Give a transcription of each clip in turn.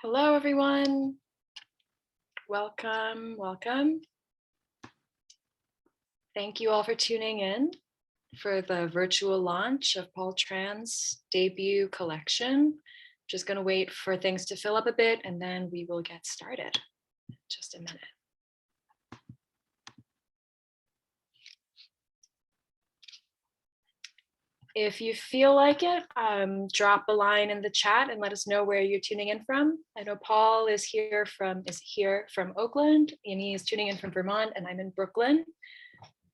Hello, everyone. Welcome, welcome. Thank you all for tuning in for the virtual launch of Paul Tran's debut collection. Just going to wait for things to fill up a bit and then we will get started. Just a minute. If you feel like it, drop a line in the chat and let us know where you're tuning in from. I know Paul is here from Oakland, Yanyi is tuning in from Vermont, and I'm in Brooklyn.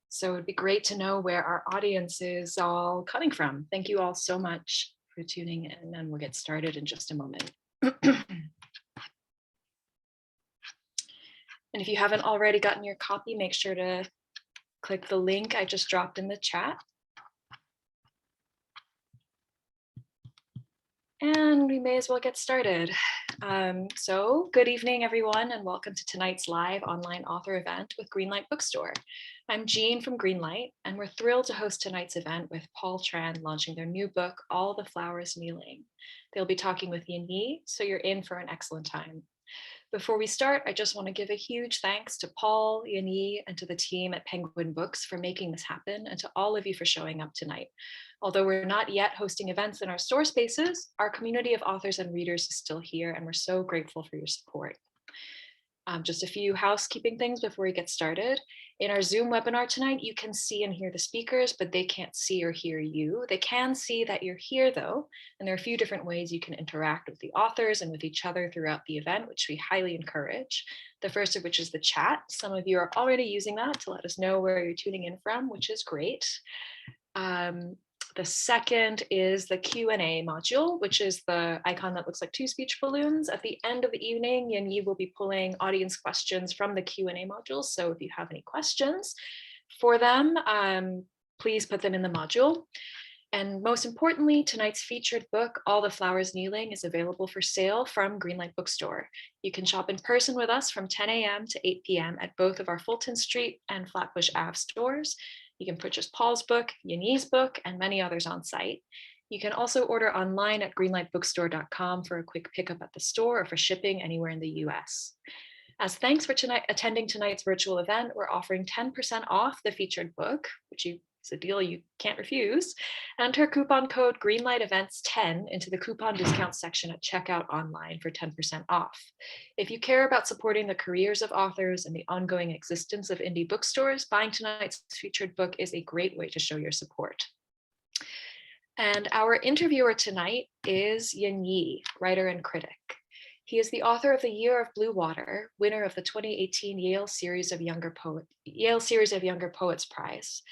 So it'd be great to know where our audience is all coming from. Thank you all so much for tuning in, and we'll get started in just a moment. And if you haven't already gotten your copy, make sure to click the link I just dropped in the chat. And we may as well get started. So good evening, everyone, and welcome to tonight's live online author event with Greenlight Bookstore. I'm Jean from Greenlight, and we're thrilled to host tonight's event with Paul Tran launching their new book, All the Flowers Kneeling. They'll be talking with Yanyi, so you're in for an excellent time. Before we start, I just want to give a huge thanks to Paul, Yanyi, and to the team at Penguin Books for making this happen, and to all of you for showing up tonight. Although we're not yet hosting events in our store spaces, our community of authors and readers is still here, and we're so grateful for your support. Just a few housekeeping things before we get started. In our Zoom webinar tonight, you can see and hear the speakers, but they can't see or hear you. They can see that you're here though, and there are a few different ways you can interact with the authors and with each other throughout the event, which we highly encourage. The first of which is the chat. Some of you are already using that to let us know where you're tuning in from, which is great. The second is the Q&A module, which is the icon that looks like two speech balloons. At the end of the evening, Yanyi will be pulling audience questions from the Q&A module. So if you have any questions for them, please put them in the module. And most importantly, tonight's featured book, All the Flowers Kneeling, is available for sale from Greenlight Bookstore. You can shop in person with us from 10 a.m. to 8 p.m. at both of our Fulton Street and Flatbush Ave stores. You can purchase Paul's book, Yanyi's book, and many others on site. You can also order online at greenlightbookstore.com for a quick pickup at the store or for shipping anywhere in the US. As thanks for attending tonight's virtual event, we're offering 10% off the featured book, which is a deal you can't refuse. Enter coupon code GreenlightEvents10 into the coupon discount section at checkout online for 10% off. If you care about supporting the careers of authors and the ongoing existence of indie bookstores, buying tonight's featured book is a great way to show your support. And our interviewer tonight is Yanyi, writer and critic. He is the author of The Year of Blue Water, winner of the 2018 Yale Series of Younger Poets Prize.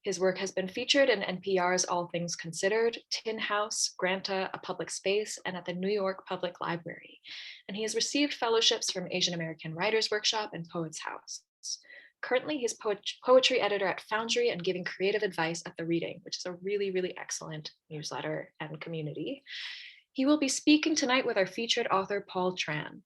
His work has been featured in NPR's All Things Considered, Tin House, Granta, A Public Space, and at the New York Public Library. And he has received fellowships from Asian American Writers Workshop and Poets House. Currently, he's poetry editor at Foundry and giving creative advice at The Reading, which is a really, really excellent newsletter and community. He will be speaking tonight with our featured author, Paul Tran.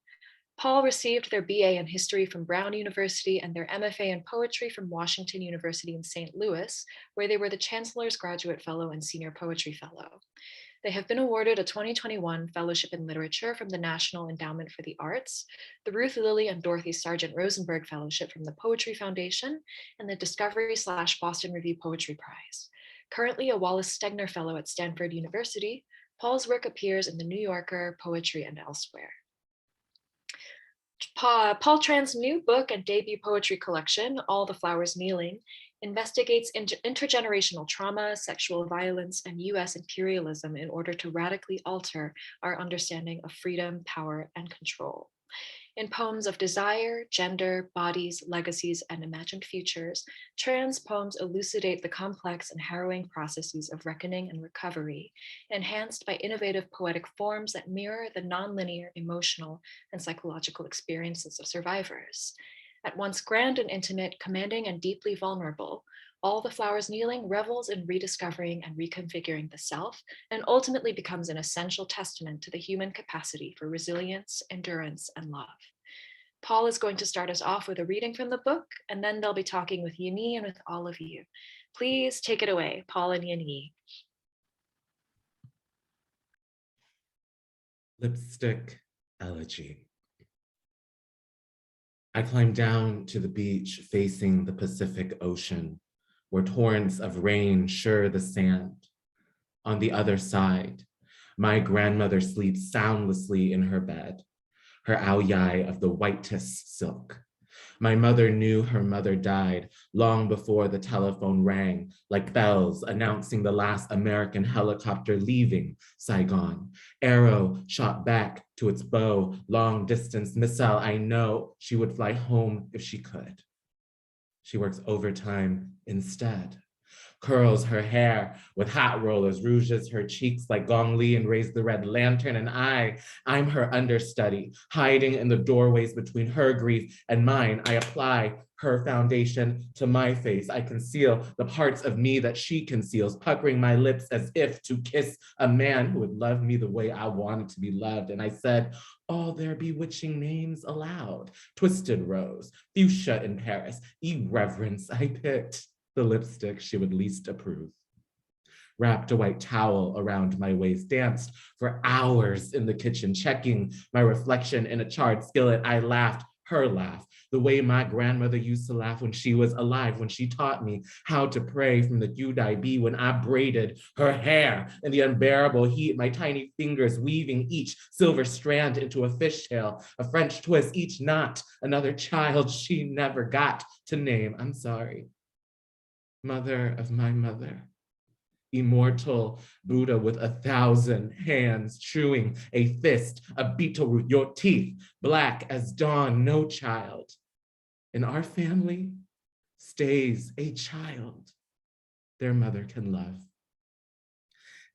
Paul received their BA in History from Brown University and their MFA in Poetry from Washington University in St. Louis, where they were the Chancellor's Graduate Fellow and Senior Poetry Fellow. They have been awarded a 2021 Fellowship in Literature from the National Endowment for the Arts, the Ruth Lilly and Dorothy Sargent Rosenberg Fellowship from the Poetry Foundation, and the Discovery/Boston Review Poetry Prize. Currently a Wallace Stegner Fellow at Stanford University, Paul's work appears in The New Yorker, Poetry, and elsewhere. Paul Tran's new book and debut poetry collection, All the Flowers Kneeling, investigates intergenerational trauma, sexual violence, and US imperialism in order to radically alter our understanding of freedom, power, and control. In poems of desire, gender, bodies, legacies, and imagined futures, Tran's poems elucidate the complex and harrowing processes of reckoning and recovery, enhanced by innovative poetic forms that mirror the nonlinear emotional and psychological experiences of survivors. At once grand and intimate, commanding and deeply vulnerable, All the Flowers Kneeling revels in rediscovering and reconfiguring the self, and ultimately becomes an essential testament to the human capacity for resilience, endurance, and love. Paul is going to start us off with a reading from the book, and then they'll be talking with Yanyi and with all of you. Please take it away, Paul and Yanyi. Lipstick Elegy. I climbed down to the beach facing the Pacific Ocean, where torrents of rain sure the sand. On the other side, my grandmother sleeps soundlessly in her bed, her aoyai of the whitest silk. My mother knew her mother died long before the telephone rang, like bells announcing the last American helicopter leaving Saigon. Arrow shot back to its bow, long distance missile. I know she would fly home if she could. She works overtime instead. Curls her hair with hot rollers, rouges her cheeks like Gong Li and raised the red lantern. And I'm her understudy, hiding in the doorways between her grief and mine. I apply her foundation to my face. I conceal the parts of me that she conceals, puckering my lips as if to kiss a man who would love me the way I wanted to be loved. And I said, all their bewitching names aloud. Twisted Rose, Fuchsia in Paris, Irreverence. I picked the lipstick she would least approve. Wrapped a white towel around my waist, danced for hours in the kitchen, checking my reflection in a charred skillet. I laughed her laugh, the way my grandmother used to laugh when she was alive, when she taught me how to pray from the Yudai Bi, when I braided her hair in the unbearable heat, my tiny fingers weaving each silver strand into a fishtail, a French twist, each knot, another child she never got to name. I'm sorry. Mother of my mother, immortal Buddha with 1,000 hands, chewing a fist, a beetle, your teeth, black as dawn, no child. In our family stays a child their mother can love.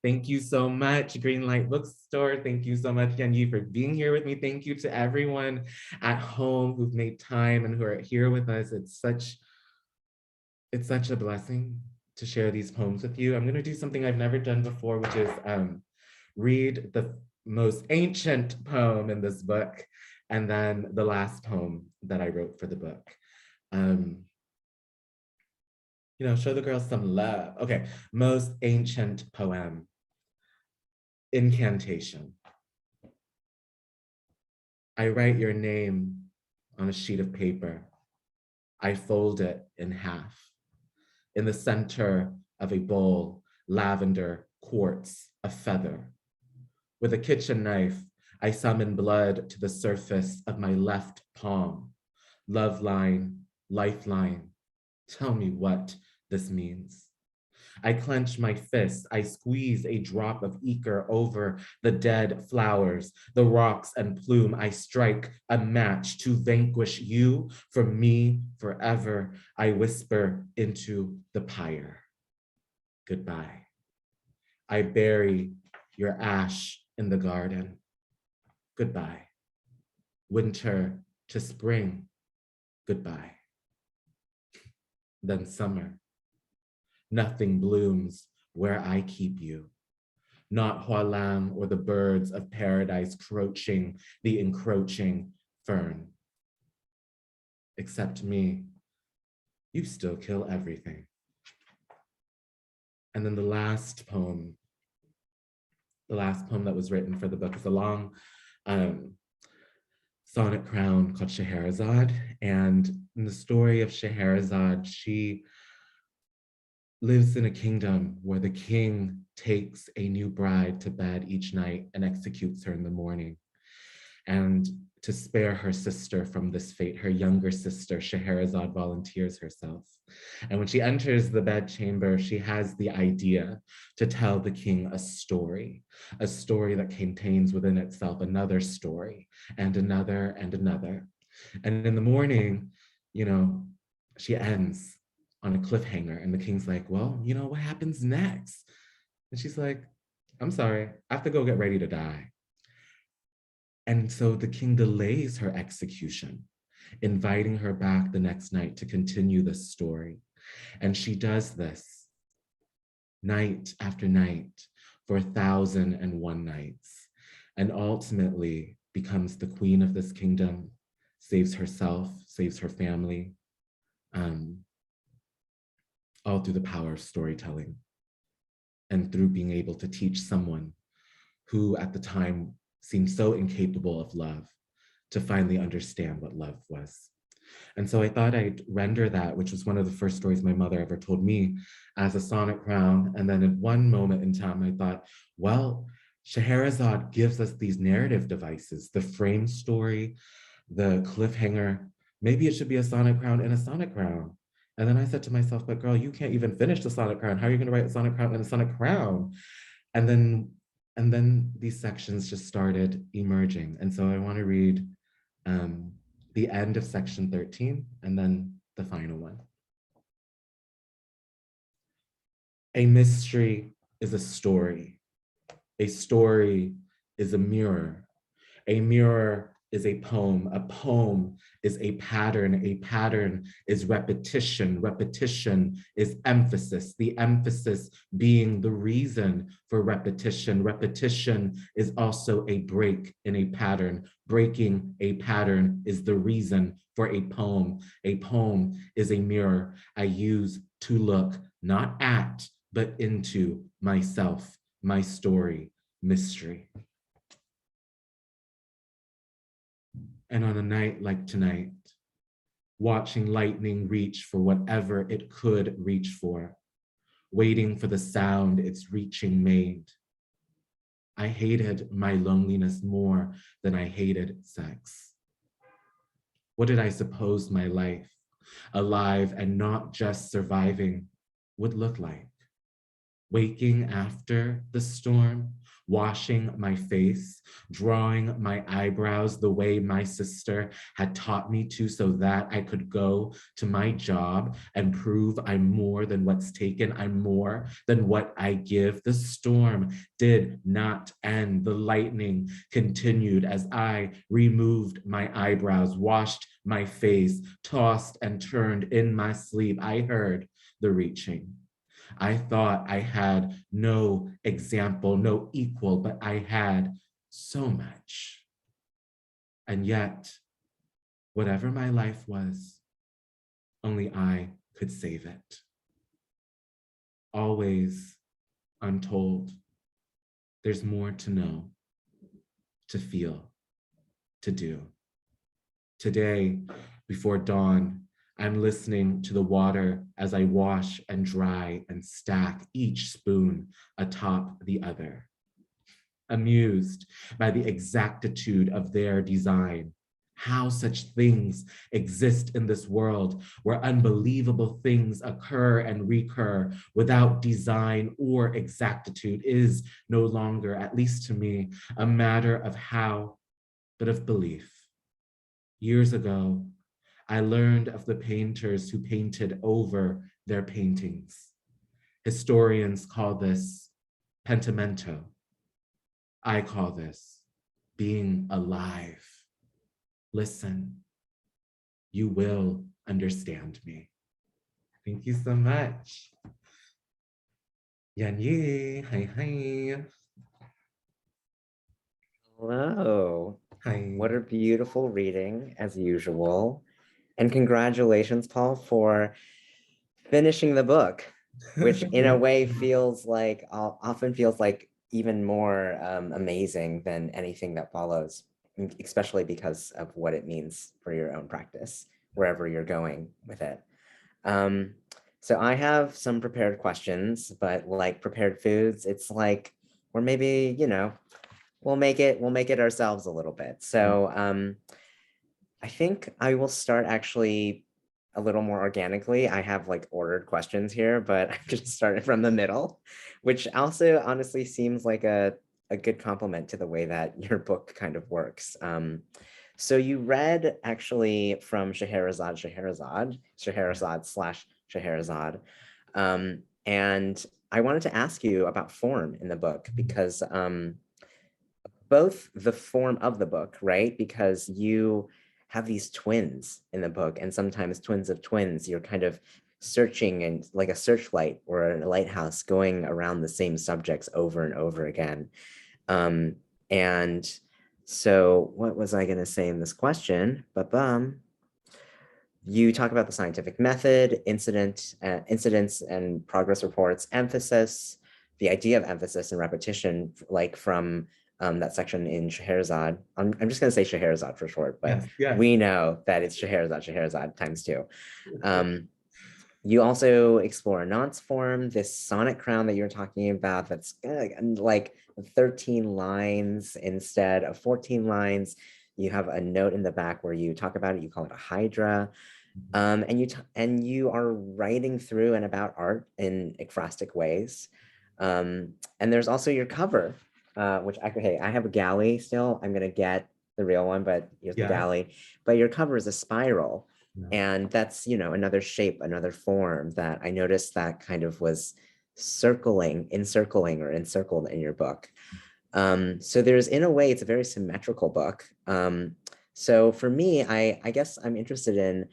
Thank you so much, Greenlight Bookstore. Thank you so much, Yanyi, for being here with me. Thank you to everyone at home who've made time and who are here with us. It's such a blessing to share these poems with you. I'm going to do something I've never done before, which is read the most ancient poem in this book, and then the last poem that I wrote for the book. Show the girls some love. Okay, most ancient poem, Incantation. I write your name on a sheet of paper. I fold it in half. In the center of a bowl, lavender, quartz, a feather. With a kitchen knife, I summon blood to the surface of my left palm. Love line, lifeline. Tell me what this means. I clench my fist. I squeeze a drop of ichor over the dead flowers, the rocks and plume. I strike a match to vanquish you from me forever. I whisper into the pyre. Goodbye. I bury your ash in the garden. Goodbye. Winter to spring. Goodbye. Then summer. Nothing blooms where I keep you. Not Hualang or the birds of paradise crouching the encroaching fern. Except me, you still kill everything. And then the last poem that was written for the book is a long sonnet crown called Shaharazad. And in the story of Shaharazad, she lives in a kingdom where the king takes a new bride to bed each night and executes her in the morning. And to spare her sister from this fate, her younger sister, Scheherazade, volunteers herself. And when she enters the bedchamber, she has the idea to tell the king a story that contains within itself another story and another and another. And in the morning, she ends on a cliffhanger, and the king's like, well, what happens next? And she's like, I'm sorry, I have to go get ready to die. And so the king delays her execution, inviting her back the next night to continue this story. And she does this night after night for 1,001 nights, and ultimately becomes the queen of this kingdom, saves herself, saves her family, all through the power of storytelling and through being able to teach someone who at the time seemed so incapable of love, to finally understand what love was. And so I thought I'd render that, which was one of the first stories my mother ever told me, as a sonnet crown. And then at one moment in time, I thought, well, Scheherazade gives us these narrative devices, the frame story, the cliffhanger. Maybe it should be a sonnet crown and a sonnet crown. And then I said to myself, but girl, you can't even finish the sonnet crown. How are you going to write a sonnet crown and a sonnet crown? And then these sections just started emerging. And so I want to read the end of section 13 and then the final one. A mystery is a story. A story is a mirror. A mirror is a poem. A poem is a pattern. A pattern is repetition. Repetition is emphasis. The emphasis being the reason for repetition. Repetition is also a break in a pattern. Breaking a pattern is the reason for a poem. A poem is a mirror I use to look not at, but into myself, my story, mystery. And on a night like tonight, watching lightning reach for whatever it could reach for, waiting for the sound its reaching made, I hated my loneliness more than I hated sex. What did I suppose my life, alive and not just surviving, would look like? Waking after the storm, washing my face, drawing my eyebrows the way my sister had taught me to so that I could go to my job and prove I'm more than what's taken, I'm more than what I give. The storm did not end. The lightning continued as I removed my eyebrows, washed my face, tossed and turned in my sleep. I heard the reaching. I thought I had no example, no equal, but I had so much. And yet, whatever my life was, only I could save it. Always untold. There's more to know, to feel, to do. Today, before dawn, I'm listening to the water as I wash and dry and stack each spoon atop the other. Amused by the exactitude of their design, how such things exist in this world where unbelievable things occur and recur without design or exactitude is no longer, at least to me, a matter of how, but of belief. Years ago, I learned of the painters who painted over their paintings. Historians call this pentimento. I call this being alive. Listen, you will understand me. Thank you so much. Yanyi, hi. Hello. Hi. What a beautiful reading, as usual. And congratulations, Paul, for finishing the book, which in a way often feels like even more amazing than anything that follows, especially because of what it means for your own practice, wherever you're going with it. So I have some prepared questions, but like prepared foods, it's like, or maybe, we'll make it ourselves a little bit. So I think I will start actually a little more organically. I have like ordered questions here, but I'm just starting from the middle, which also honestly seems like a good compliment to the way that your book kind of works. So you read actually from Scheherazade / Scheherazade. And I wanted to ask you about form in the book because both the form of the book, right? Because you have these twins in the book and sometimes twins of twins. You're kind of searching and like a searchlight or a lighthouse going around the same subjects over and over again. And so what was I going to say in this question? You talk about the scientific method, incidents and progress reports, emphasis, the idea of emphasis and repetition, like from that section in Shaharazad. I'm just going to say Shaharazad for short, but Yes, yes. we know that it's Shaharazad times 2. You also explore a nonce form, this sonnet crown that you're talking about that's like 13 lines instead of 14 lines. You have a note in the back where you talk about it, you call it a hydra. And you are writing through and about art in ekphrastic ways. And there's also your cover, which I have a galley still. I'm gonna get the real one, but here's the galley. But your cover is a spiral. And that's, another shape, another form that I noticed that kind of was encircled in your book. So there's, in a way, it's a very symmetrical book. So for me, I guess I'm interested in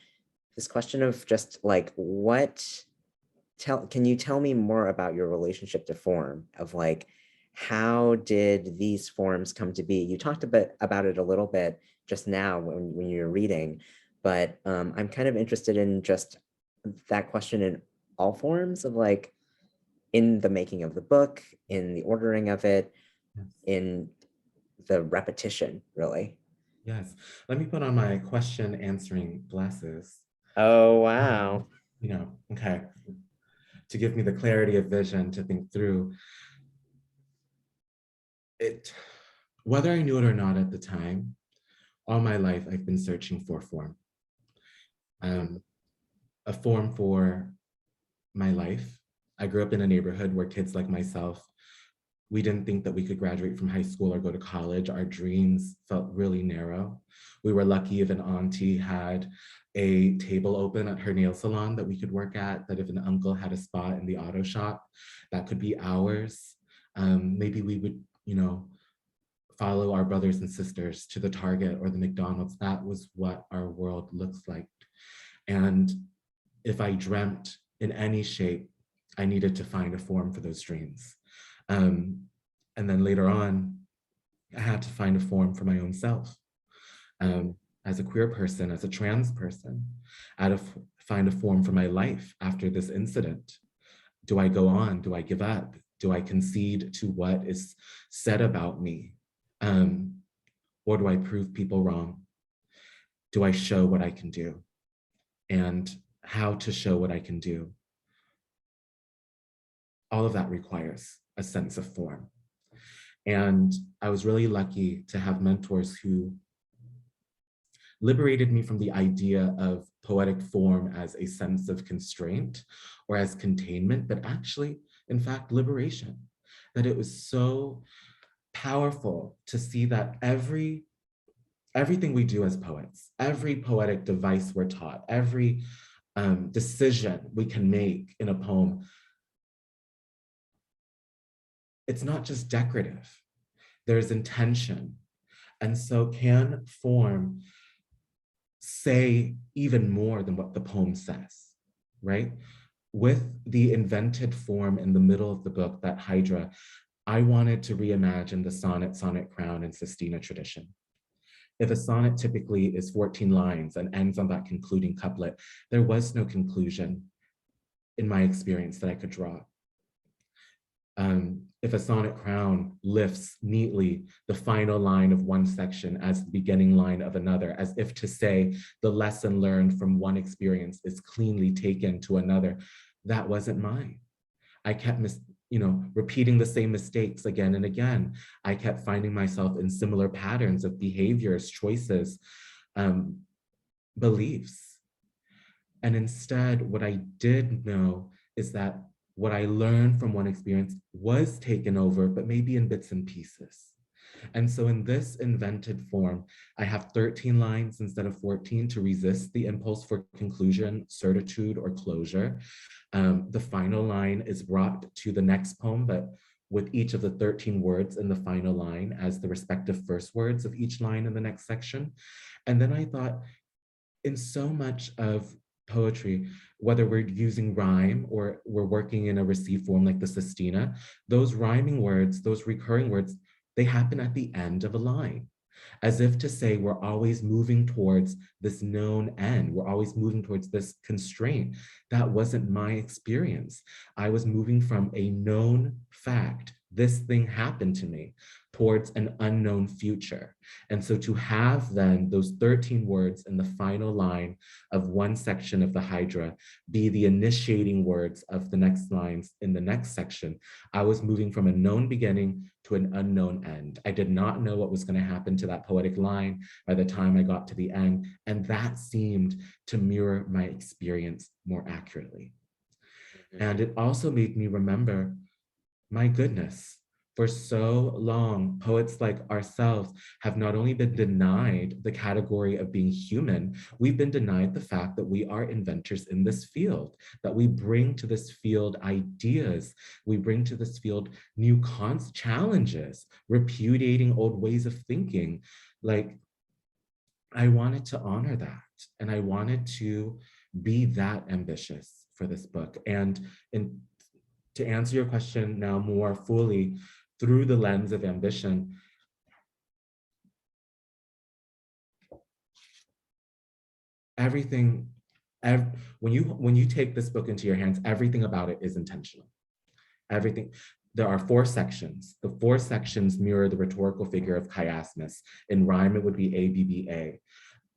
this question of just like, can you tell me more about your relationship to form, of like, how did these forms come to be? You talked a bit about it a little bit just now when you were reading, but I'm kind of interested in just that question in all forms of like, in the making of the book, in the ordering of it, in the repetition, really. Yes. Let me put on my question answering glasses. Oh, wow. Okay. To give me the clarity of vision to think through it. Whether I knew it or not at the time, all my life I've been searching for form. A form for my life. I grew up in a neighborhood where kids like myself, we didn't think that we could graduate from high school or go to college. Our dreams felt really narrow. We were lucky if an auntie had a table open at her nail salon that we could work at, that if an uncle had a spot in the auto shop, that could be ours. Maybe we would, follow our brothers and sisters to the Target or the McDonald's. That was what our world looks like. And if I dreamt in any shape, I needed to find a form for those dreams. And then later on, I had to find a form for my own self. As a queer person, as a trans person, I had to find a form for my life after this incident. Do I go on? Do I give up? Do I concede to what is said about me? Or do I prove people wrong? Do I show what I can do? And how to show what I can do? All of that requires a sense of form. And I was really lucky to have mentors who liberated me from the idea of poetic form as a sense of constraint or as containment, but actually, in fact, liberation. That it was so powerful to see that everything we do as poets, every poetic device we're taught, every decision we can make in a poem, it's not just decorative, there's intention. And so can form say even more than what the poem says, right? With the invented form in the middle of the book, that hydra, I wanted to reimagine the sonnet crown and sestina tradition. If a sonnet typically is 14 lines and ends on that concluding couplet, there was no conclusion in my experience that I could draw. If a sonnet crown lifts neatly the final line of one section as the beginning line of another, as if to say the lesson learned from one experience is cleanly taken to another, that wasn't mine. I kept repeating the same mistakes again and again. I kept finding myself in similar patterns of behaviors, choices, beliefs. And instead, what I did know is that what I learned from one experience was taken over, but maybe in bits and pieces. And so in this invented form, I have 13 lines instead of 14 to resist the impulse for conclusion, certitude, or closure. The final line is brought to the next poem, but with each of the 13 words in the final line as the respective first words of each line in the next section. And then I thought, in so much of poetry, whether we're using rhyme or we're working in a received form like the sestina, those rhyming words, those recurring words, they happen at the end of a line, as if to say we're always moving towards this known end. We're always moving towards this constraint. That wasn't my experience. I was moving from a known fact this thing happened to me towards an unknown future. And so to have then those 13 words in the final line of one section of the Hydra be the initiating words of the next lines in the next section, I was moving from a known beginning to an unknown end. I did not know what was going to happen to that poetic line by the time I got to the end. And that seemed to mirror my experience more accurately. And it also made me remember, my goodness, for so long, poets like ourselves have not only been denied the category of being human, we've been denied the fact that we are inventors in this field, that we bring to this field ideas, we bring to this field new challenges, repudiating old ways of thinking. Like, I wanted to honor that, and I wanted to be that ambitious for this book. And to answer your question now more fully, through the lens of ambition, everything, when you take this book into your hands, everything about it is intentional. Everything. There are 4 sections. The 4 sections mirror the rhetorical figure of chiasmus. In rhyme, it would be A, B, B, A.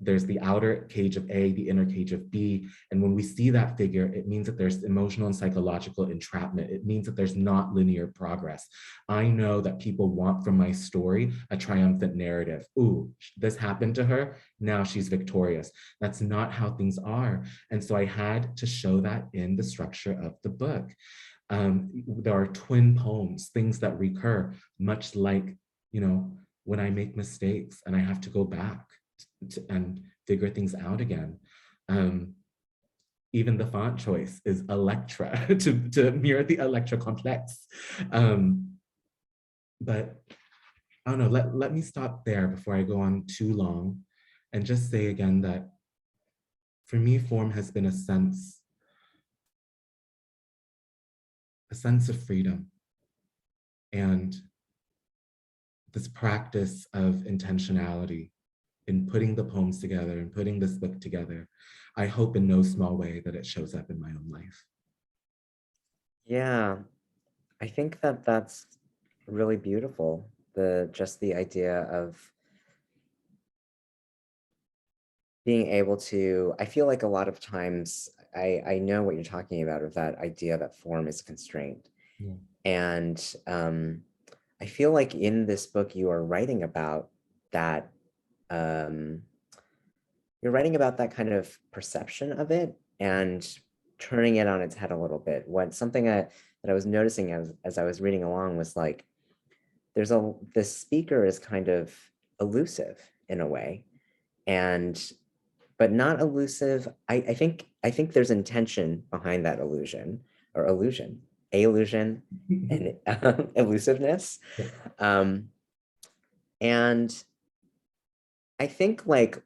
There's the outer cage of A, the inner cage of B. And when we see that figure, it means that there's emotional and psychological entrapment. It means that there's not linear progress. I know that people want from my story a triumphant narrative. Ooh, this happened to her, now she's victorious. That's not how things are. And so I had to show that in the structure of the book. There are twin poems, things that recur, much like, when I make mistakes and I have to go back and figure things out again. Even the font choice is Electra to mirror the Electra complex. But I don't know, let me stop there before I go on too long and just say again that for me, form has been a sense of freedom and this practice of intentionality in putting the poems together and putting this book together. I hope in no small way that it shows up in my own life. Yeah, I think that that's really beautiful. Just the idea of being able to, I feel like a lot of times, I know what you're talking about, of that idea that form is constrained. Yeah. And I feel like in this book, you are writing about that, you're writing about that kind of perception of it and turning it on its head a little bit. Something that I was noticing as I was reading along was like, the speaker is kind of elusive in a way, but not elusive. I think there's intention behind that illusion, and elusiveness. And I think like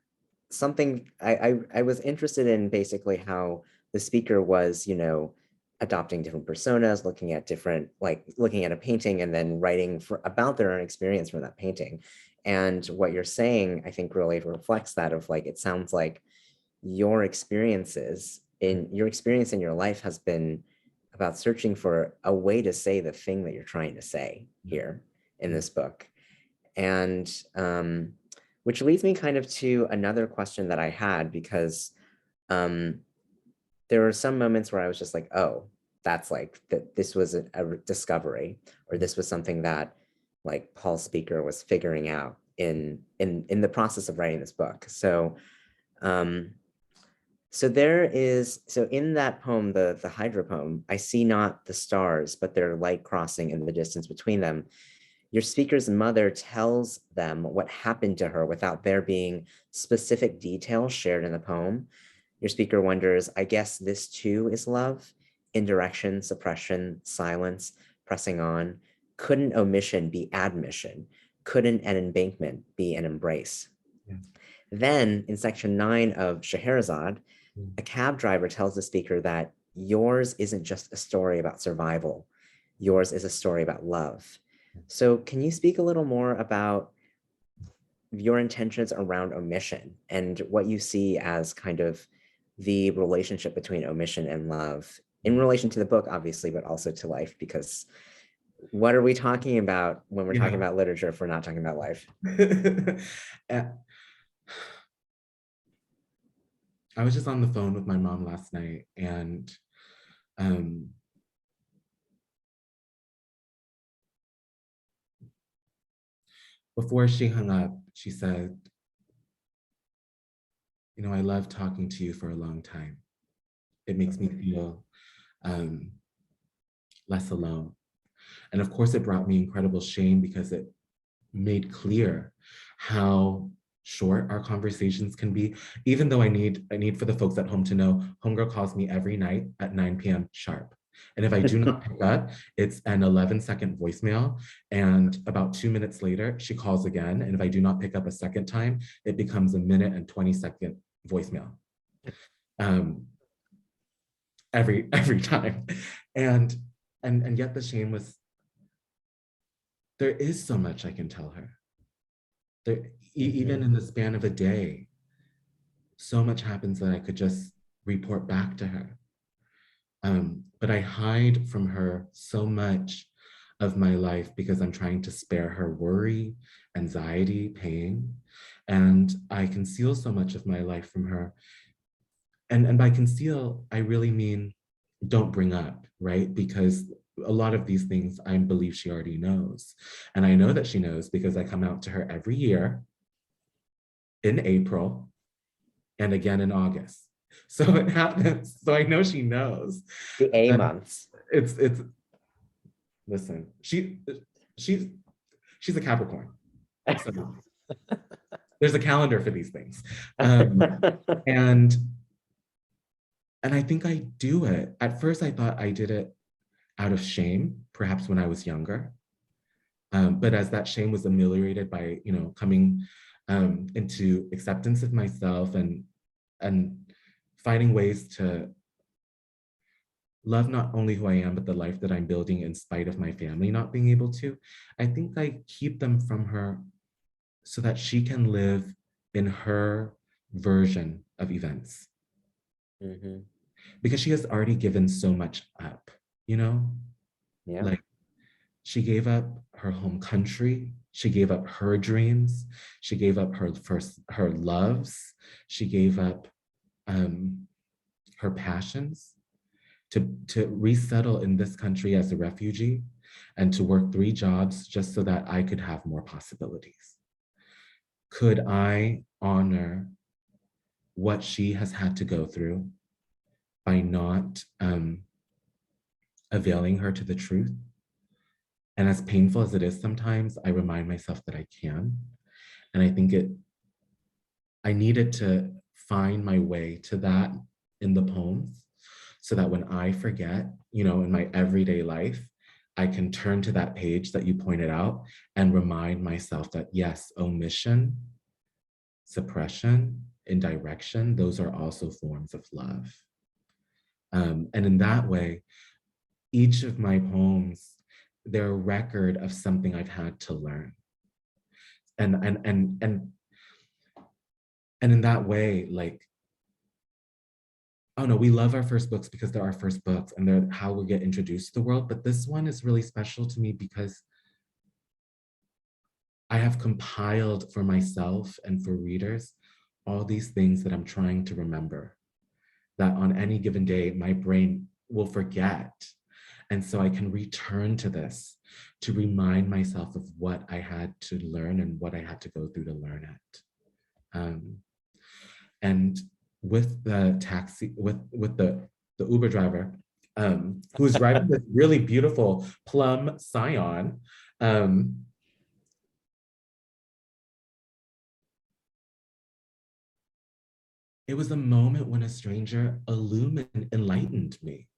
something I was interested in basically how the speaker was, adopting different personas, looking at a painting and then writing about their own experience from that painting. And what you're saying, I think, really reflects that of like, it sounds like your experience in your life has been about searching for a way to say the thing that you're trying to say here in this book. And which leads me kind of to another question that I had, because there were some moments where I was just like, oh, that's like, this was a discovery, or this was something that like Paul Speaker was figuring out in the process of writing this book. So so in that poem, the Hydra poem, I see not the stars, but their light crossing in the distance between them. Your speaker's mother tells them what happened to her without there being specific details shared in the poem. Your speaker wonders, I guess this too is love? Indirection, suppression, silence, pressing on. Couldn't omission be admission? Couldn't an embankment be an embrace? Yeah. Then in section 9 of Shaharazad, a cab driver tells the speaker that yours isn't just a story about survival. Yours is a story about love. So can you speak a little more about your intentions around omission and what you see as kind of the relationship between omission and love in relation to the book, obviously, but also to life, because What are we talking about when we're Yeah. talking about literature if we're not talking about life? I was just on the phone with my mom last night, and before she hung up, she said, you know, I love talking to you for a long time. It makes me feel less alone. And of course, it brought me incredible shame because it made clear how short our conversations can be. Even though I need for the folks at home to know, Homegirl calls me every night at 9 p.m. sharp. And if I do not pick up, it's an 11-second voicemail. And about 2 minutes later, she calls again. And if I do not pick up a second time, it becomes a 1-20-second voicemail. Every time. And yet the shame was, there is so much I can tell her. There, even in the span of a day, so much happens that I could just report back to her. But I hide from her so much of my life because I'm trying to spare her worry, anxiety, pain. And I conceal so much of my life from her. And by conceal, I really mean don't bring up, right? Because a lot of these things I believe she already knows. And I know that she knows because I come out to her every year in April and again in August. So it happens. So I know she knows. The A months. It's listen, she's a Capricorn. So there's a calendar for these things. And I think I do it. At first I thought I did it out of shame, perhaps when I was younger. But as that shame was ameliorated by, you know, coming into acceptance of myself and finding ways to love not only who I am, but the life that I'm building in spite of my family not being able to, I think I keep them from her so that she can live in her version of events. Because she has already given so much up, you know? Yeah. Like, she gave up her home country. She gave up her dreams. She gave up her loves. She gave up her passions to resettle in this country as a refugee and to work 3 jobs just so that I could have more possibilities. Could I honor what she has had to go through by not availing her to the truth? And as painful as it is sometimes, I remind myself that I can. And I think I needed to find my way to that in the poems so that when I forget, you know, in my everyday life, I can turn to that page that you pointed out and remind myself that yes, omission, suppression, indirection, those are also forms of love. And in that way, each of my poems, they're a record of something I've had to learn. And in that way, like, oh no, we love our first books because they're our first books and they're how we get introduced to the world. But this one is really special to me because I have compiled for myself and for readers all these things that I'm trying to remember, that on any given day, my brain will forget. And so I can return to this to remind myself of what I had to learn and what I had to go through to learn it. And with the taxi, with the Uber driver, who's driving this really beautiful plum Scion, it was a moment when a stranger enlightened me.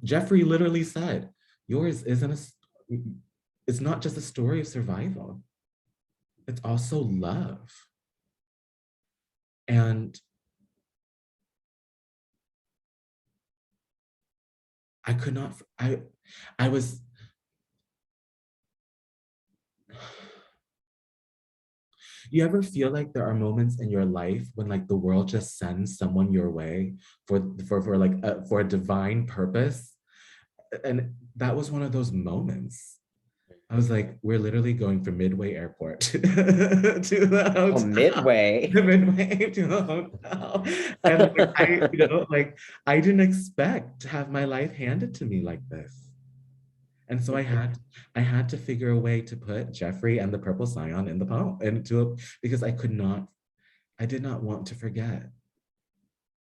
Jeffrey literally said, yours it's not just a story of survival. It's also love. And I could not, I was, you ever feel like there are moments in your life when like the world just sends someone your way for a divine purpose? and that was one of those moments. I was like, we're literally going from Midway Airport to the hotel. Oh, Midway. Midway to the hotel. And like, I didn't expect to have my life handed to me like this. And so I had to figure a way to put Jeffrey and the Purple Scion in the poem because I did not want to forget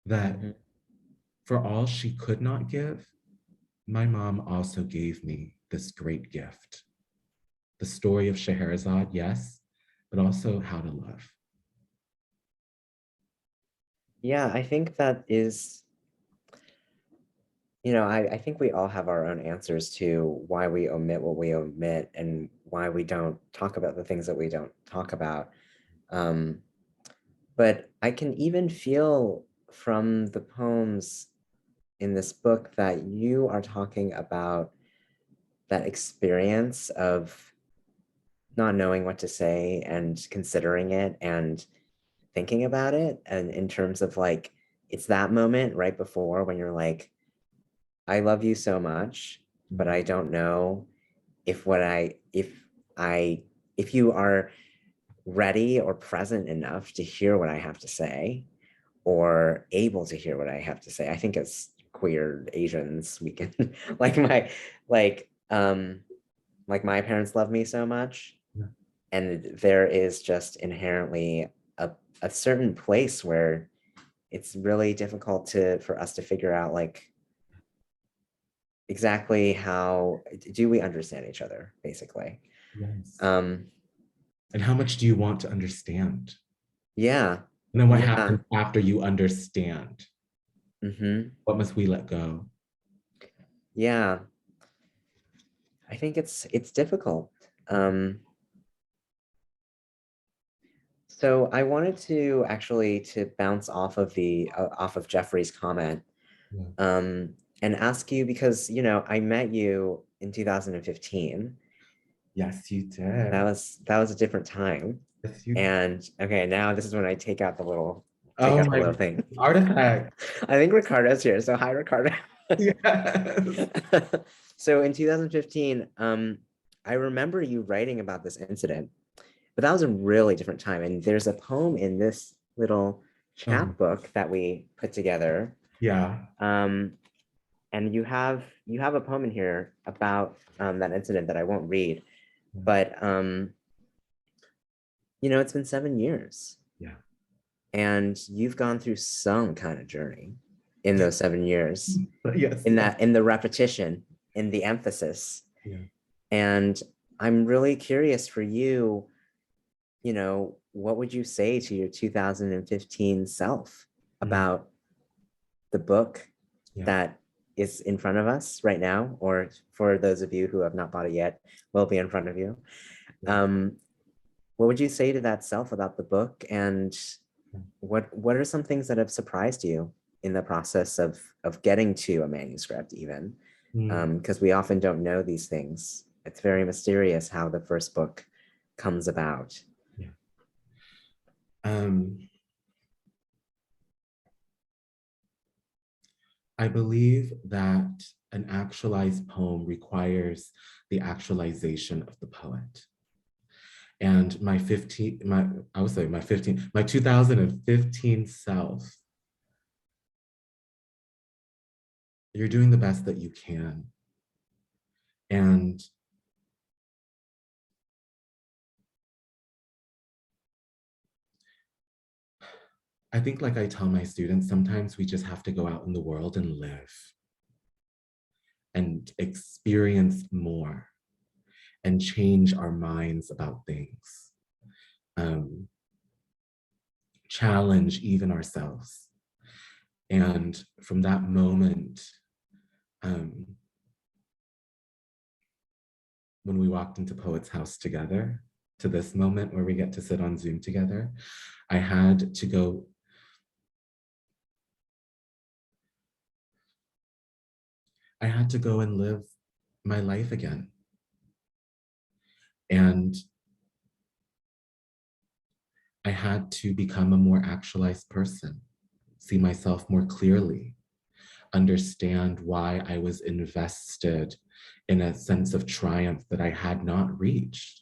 that for all she could not give, my mom also gave me this great gift. The story of Shaharazad, yes, but also how to love. Yeah, I think that is, I think we all have our own answers to why we omit what we omit and why we don't talk about the things that we don't talk about. But I can even feel from the poems in this book that you are talking about that experience of not knowing what to say and considering it and thinking about it. And in terms of like, it's that moment right before when you're like, I love you so much, but I don't know if you are ready or present enough to hear what I have to say or able to hear what I have to say. I think as queer Asians, we can like my parents love me so much. Yeah. And there is just inherently a certain place where it's really difficult for us to figure out like exactly how do we understand each other, basically. Yes. And how much do you want to understand? Yeah. And then what happens after you understand? What must we let go? Yeah. I think it's difficult. So I wanted to actually bounce off of Jeffrey's comment, and ask you because I met you in 2015. Yes, you did. That was a different time. Yes, you did. And okay, now this is when I take out the little thing. Artifact. I think Ricardo's here. So hi, Ricardo. Yes. So in 2015, I remember you writing about this incident, but that was a really different time. And there's a poem in this little chapbook that we put together. Yeah. And you have a poem in here about that incident that I won't read, but it's been 7 years. Yeah. And you've gone through some kind of journey in those 7 years. Yes. In the repetition, in the emphasis. Yeah. And I'm really curious for you, what would you say to your 2015 self about the book that is in front of us right now, or for those of you who have not bought it yet, will be in front of you. What would you say to that self about the book, and what are some things that have surprised you in the process of getting to a manuscript even? Because we often don't know these things. It's very mysterious how the first book comes about. I believe that an actualized poem requires the actualization of the poet. And my 2015 self, you're doing the best that you can. And I think, like I tell my students, sometimes we just have to go out in the world and live and experience more and change our minds about things, challenge even ourselves. And from that moment, when we walked into Poet's House together, to this moment where we get to sit on Zoom together, I had to go and live my life again. And I had to become a more actualized person, see myself more clearly, understand why I was invested in a sense of triumph that I had not reached.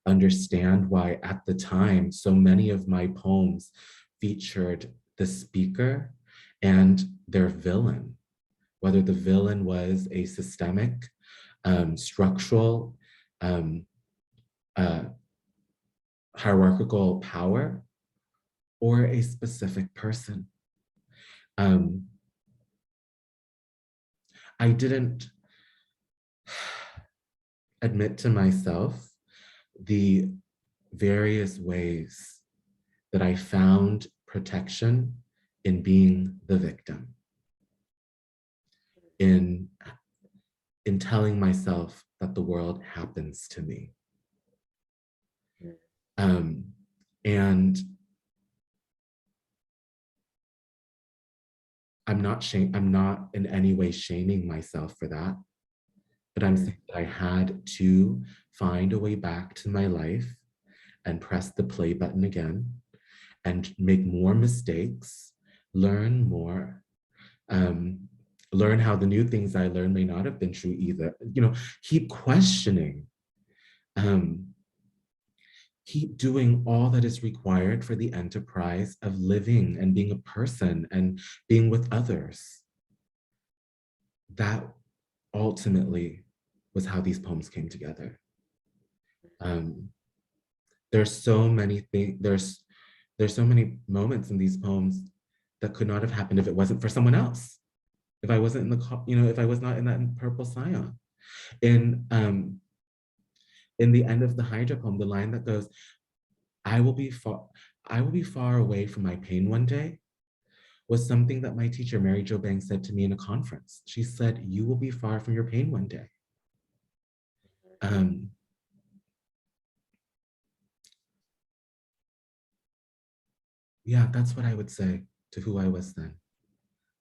Understand why at the time, so many of my poems featured the speaker and their villain, whether the villain was a systemic, structural, hierarchical power, or a specific person. I didn't admit to myself the various ways that I found protection in being the victim, in telling myself that the world happens to me. And I'm not in any way shaming myself for that, but I'm saying that I had to find a way back to my life and press the play button again and make more mistakes, learn more, learn how the new things I learned may not have been true either. Keep questioning, keep doing all that is required for the enterprise of living and being a person and being with others. That ultimately was how these poems came together. There's so many things, there's so many moments in these poems that could not have happened if it wasn't for someone else. If I wasn't if I was not in that purple scion. In the end of the Hydra poem, the line that goes, I will be far away from my pain one day, was something that my teacher, Mary Jo Banks, said to me in a conference. She said, you will be far from your pain one day. Yeah, that's what I would say to who I was then.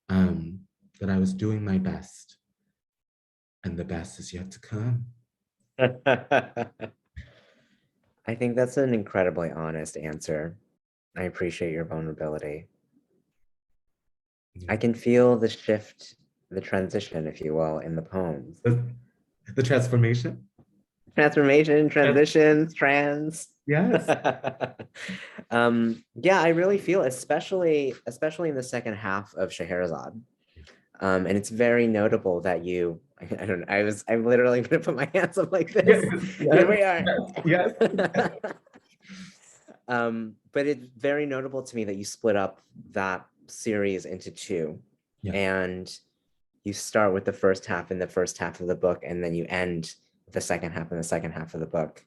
That I was doing my best, and the best is yet to come. I think that's an incredibly honest answer. I appreciate your vulnerability. Yeah. I can feel the shift, the transition, if you will, in the poems. The transformation? Transformation, transitions, trans. Yes. Yeah, I really feel, especially in the second half of Shaharazad. And it's very notable that you, I don't know, I'm literally gonna put my hands up like this. Yes, Here we are. Yes. But it's very notable to me that you split up that series into two. Yeah. And you start with the first half in the first half of the book, and then you end with the second half in the second half of the book.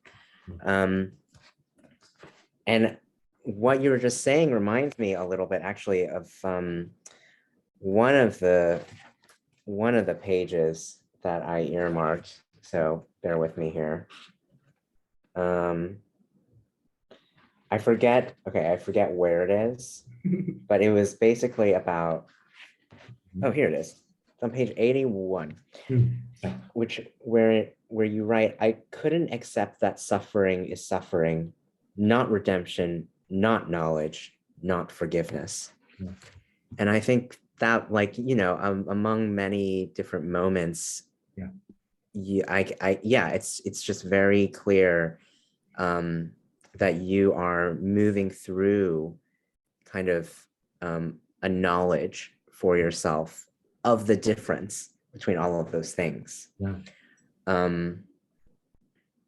And what you were just saying reminds me a little bit actually of one of the pages that I earmarked. So bear with me here. I forget where it is, but it was basically about, oh, here it is. It's on page 81, where you write, I couldn't accept that suffering is suffering, not redemption, not knowledge, not forgiveness. Yeah. And I think that, like, among many different moments, it's just very clear that you are moving through kind of a knowledge for yourself of the difference between all of those things. Yeah.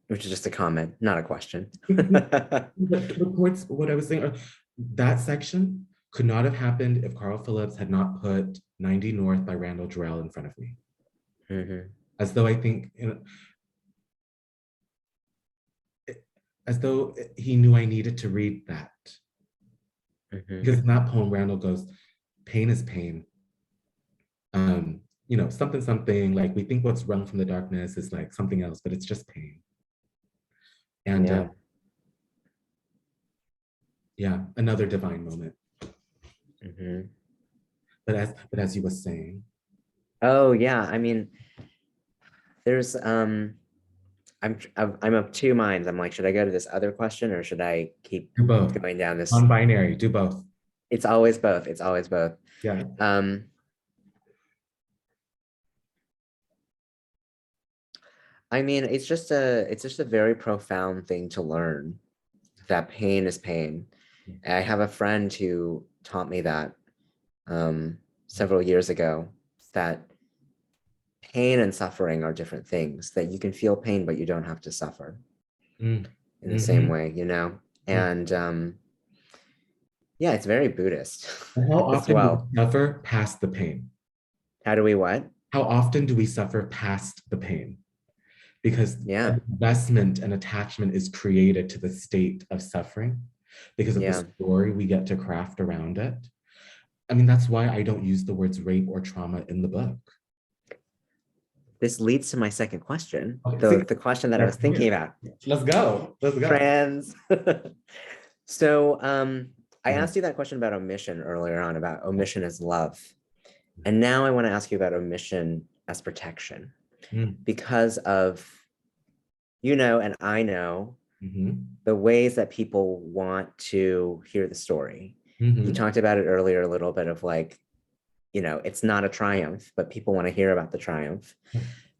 Which is just a comment, not a question. What I was saying, that section could not have happened if Carl Phillips had not put 90 North by Randall Jarrell in front of me. Mm-hmm. As though I think, as though he knew I needed to read that. Mm-hmm. Because in that poem, Randall goes, pain is pain. Something, like we think what's wrung from the darkness is like something else, but it's just pain. And another divine moment. Mm-hmm. But as you were saying. Oh yeah, I mean, there's I'm of two minds. I'm like, should I go to this other question or should I keep going down this? Non-binary, do both. It's always both. It's always both. Yeah. I mean, it's just a very profound thing to learn, that pain is pain. I have a friend who taught me that several years ago, that pain and suffering are different things, that you can feel pain, but you don't have to suffer in the same way, you know? And yeah, it's very Buddhist And how as often do well. we suffer past the pain? How do we what? How often do we suffer past the pain? Because Yeah, investment and attachment is created to the state of suffering because of yeah. the story we get to craft around it. I mean, that's why I don't use the words rape or trauma in the book. This leads to my second question, Okay, the question that I was thinking about. Let's go. Let's go. Trans. So I asked you that question about omission earlier on, about omission as love. And now I want to ask you about omission as protection, because of, you know, and I know the ways that people want to hear the story. You talked about it earlier, a little bit of like, you know, it's not a triumph, but people want to hear about the triumph.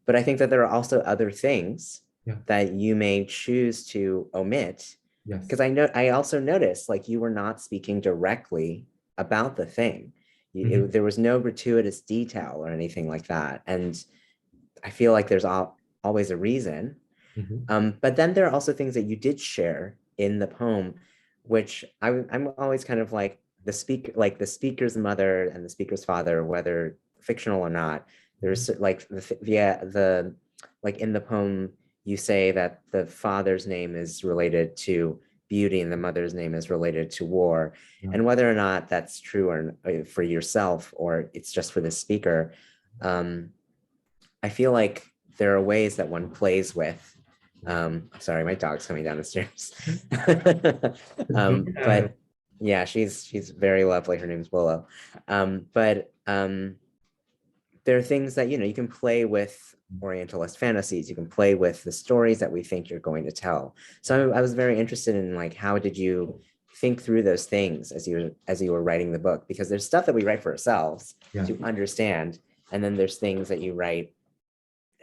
But I think that there are also other things that you may choose to omit. Because I also noticed, like, you were not speaking directly about the thing. There was no gratuitous detail or anything like that. And I feel like there's always a reason. But then there are also things that you did share in the poem, which I'm always kind of like, the speaker's mother and the speaker's father, whether fictional or not. There's like like in the poem, you say that the father's name is related to beauty and the mother's name is related to war. And whether or not that's true or for yourself, or it's just for the speaker, I feel like there are ways that one plays with. Sorry, my dog's coming down the stairs. But yeah, she's very lovely. Her name's Willow. But there are things that, you know, you can play with Orientalist fantasies. You can play with the stories that we think you're going to tell. So I was very interested in, like, how did you think through those things as you were writing the book? Because there's stuff that we write for ourselves to understand, and then there's things that you write,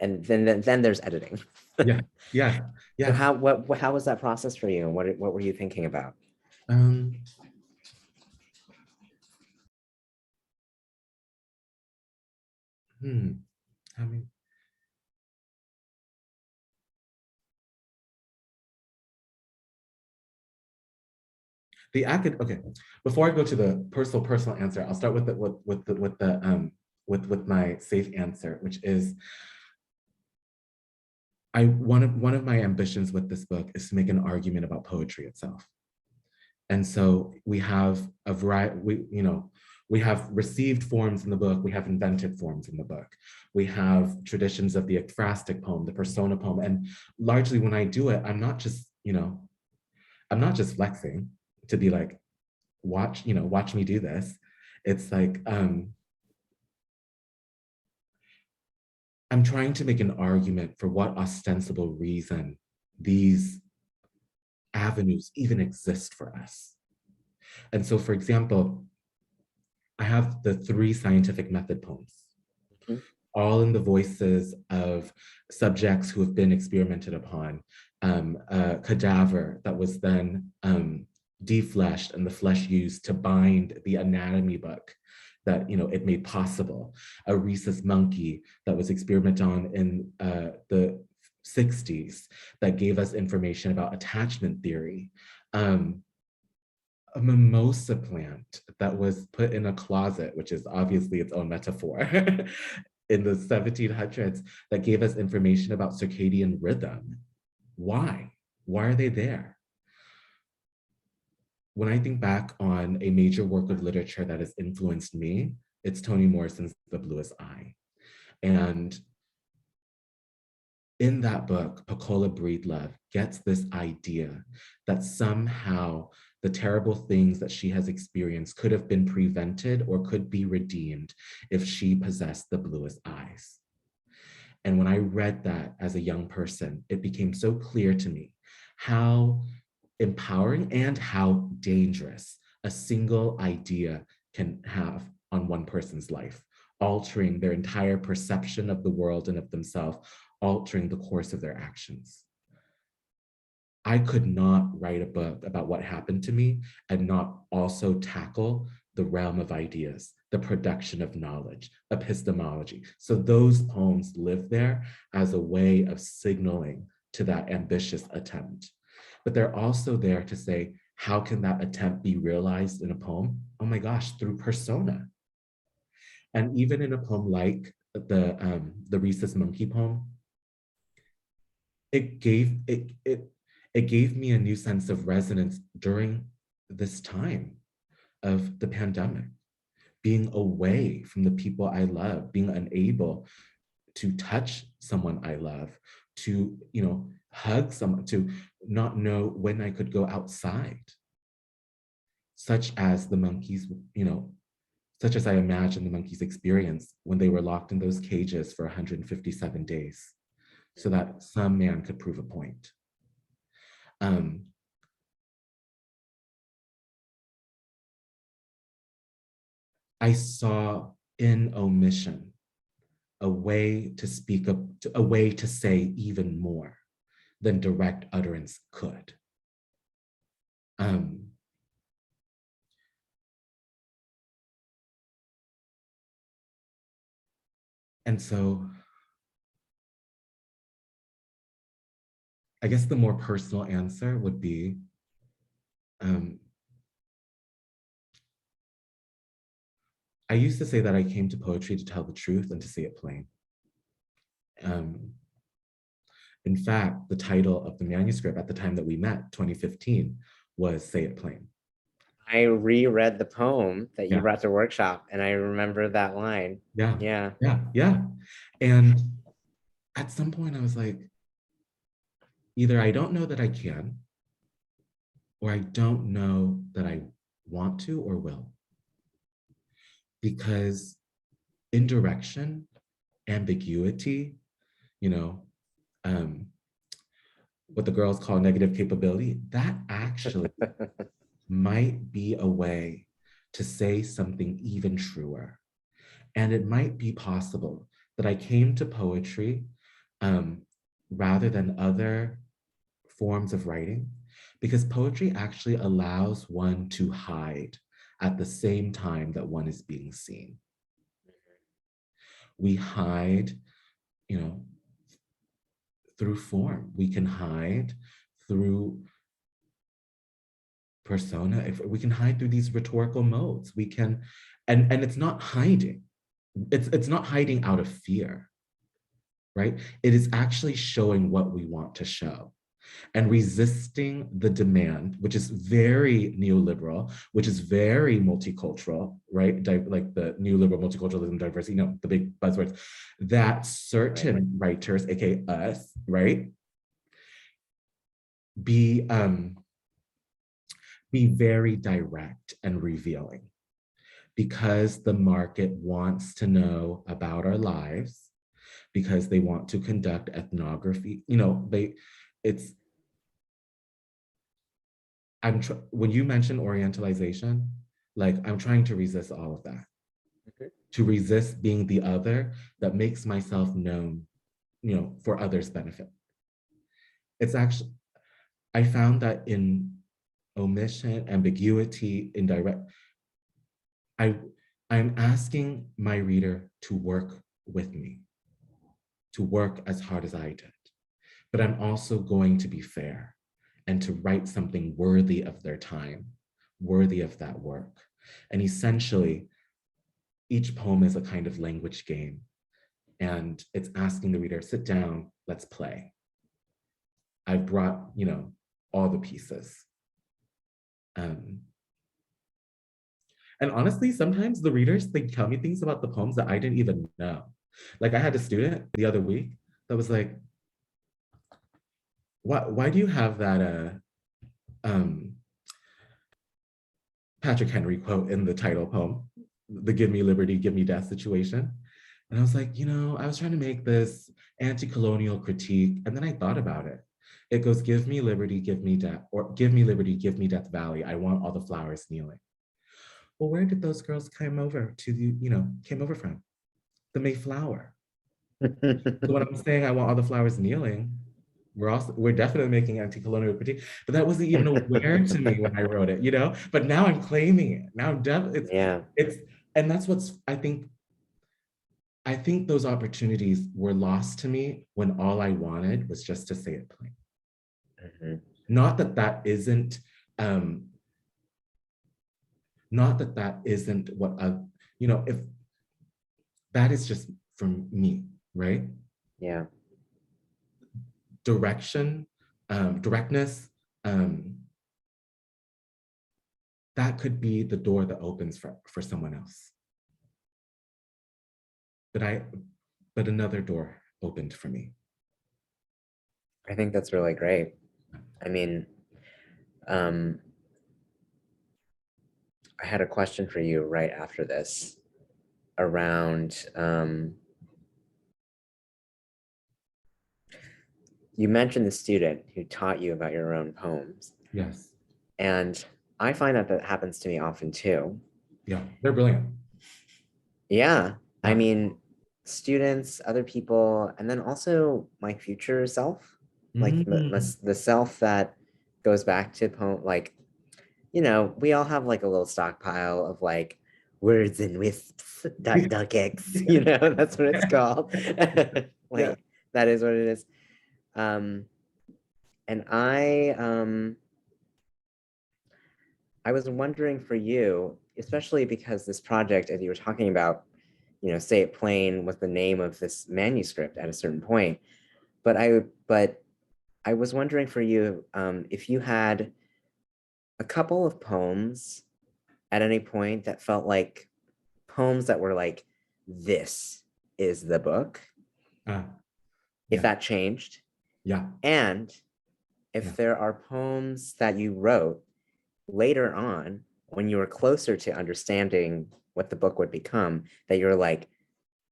and then there's editing. Yeah. So how was that process for you, and what were you thinking about? I mean, okay. Before I go to the personal answer, I'll start with my safe answer, which is, one of my ambitions with this book is to make an argument about poetry itself. And so we have a variety, we have received forms in the book, we have invented forms in the book. We have traditions of the ekphrastic poem, the persona poem. And largely when I do it, I'm not just flexing to be like, watch me do this. It's like, I'm trying to make an argument for what ostensible reason these avenues even exist for us. And so, for example, I have the 3 scientific method poems, all in the voices of subjects who have been experimented upon, a cadaver that was then defleshed and the flesh used to bind the anatomy book that it made possible, a rhesus monkey that was experimented on in the 60s that gave us information about attachment theory, a mimosa plant that was put in a closet, which is obviously its own metaphor, in the 1700s, that gave us information about circadian rhythm. Why? Why are they there? When I think back on a major work of literature that has influenced me, it's Toni Morrison's The Bluest Eye. And in that book, Pecola Breedlove gets this idea that somehow the terrible things that she has experienced could have been prevented or could be redeemed if she possessed the bluest eyes. And when I read that as a young person, it became so clear to me how empowering and how dangerous a single idea can have on one person's life, altering their entire perception of the world and of themselves, altering the course of their actions. I could not write a book about what happened to me and not also tackle the realm of ideas, the production of knowledge, epistemology. So those poems live there as a way of signaling to that ambitious attempt. But they're also there to say, how can that attempt be realized in a poem? Oh my gosh, through persona. And even in a poem like the Rhesus Monkey poem, it gave me a new sense of resonance during this time of the pandemic, being away from the people I love, being unable to touch someone I love, to, hug someone, to not know when I could go outside, such as the monkeys, such as I imagine the monkeys' experience when they were locked in those cages for 157 days, so that some man could prove a point. I saw in Omission a way to speak up, a way to say even more than direct utterance could. And so I guess the more personal answer would be, I used to say that I came to poetry to tell the truth and to say it plain. In fact, the title of the manuscript at the time that we met, 2015, was Say It Plain. I reread the poem that you Yeah. brought to workshop, and I remember that line. Yeah. And at some point I was like, either I don't know that I can, or I don't know that I want to or will. Because indirection, ambiguity, what the girls call negative capability, that actually might be a way to say something even truer. And it might be possible that I came to poetry rather than other forms of writing, because poetry actually allows one to hide at the same time that one is being seen. We hide, through form. We can hide through persona. If we can hide through these rhetorical modes, we can, and it's not hiding. It's not hiding out of fear, right? It is actually showing what we want to show and resisting the demand, which is very neoliberal, which is very multicultural, right? Like the neoliberal multiculturalism, diversity, the big buzzwords, that certain writers, aka us, right? Be very direct and revealing, because the market wants to know about our lives, because they want to conduct ethnography. When you mention orientalization, like I'm trying to resist all of that. Okay. To resist being the other that makes myself known, for others' benefit. It's actually, I found that in omission, ambiguity, indirect, I'm asking my reader to work with me, to work as hard as I did. But I'm also going to be fair and to write something worthy of their time, worthy of that work. And essentially, each poem is a kind of language game. And it's asking the reader, sit down, let's play. I've brought, all the pieces. And honestly, sometimes the readers, they tell me things about the poems that I didn't even know. Like I had a student the other week that was like, why do you have that Patrick Henry quote in the title poem, the give me liberty, give me death situation? And I was like, I was trying to make this anti-colonial critique, and then I thought about it. It goes, give me liberty, give me death, or give me liberty, give me death valley. I want all the flowers kneeling. well, where did those girls come over to the, came over from? The Mayflower. So when I'm saying I want all the flowers kneeling, we're definitely making anti-colonial critique, but that wasn't even aware to me when I wrote it, But now I'm claiming it. Now I'm definitely it's and that's what's I think those opportunities were lost to me when all I wanted was just to say it plain. Mm-hmm. Not that that isn't what if that is just from me, right? Yeah. Directness, that could be the door that opens for someone else. But another door opened for me. I think that's really great. I mean, I had a question for you right after this around, you mentioned the student who taught you about your own poems. Yes. And I find that happens to me often too. Yeah, they're brilliant. Yeah. I mean, students, other people, and then also my future self, like the self that goes back to poem, like, we all have like a little stockpile of like words and wisps, .x, that's what it's called. Like, that is what it is. And I was wondering for you, especially because this project, as you were talking about, Say It Plain was the name of this manuscript at a certain point. But I was wondering for you, if you had a couple of poems at any point that felt like poems that were like, this is the book, if that changed. Yeah. And if there are poems that you wrote later on, when you were closer to understanding what the book would become, that you're like,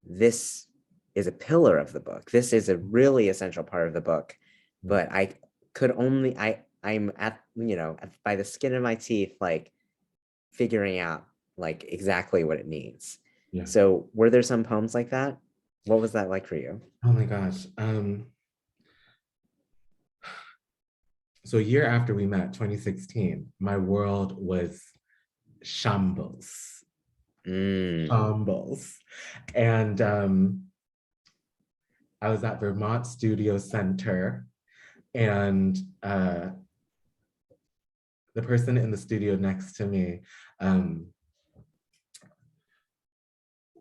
this is a pillar of the book. This is a really essential part of the book. But I'm at, by the skin of my teeth, like figuring out like exactly what it needs. Yeah. So were there some poems like that? What was that like for you? Oh my gosh. So a year after we met, 2016, my world was shambles. Shambles. And I was at Vermont Studio Center, and the person in the studio next to me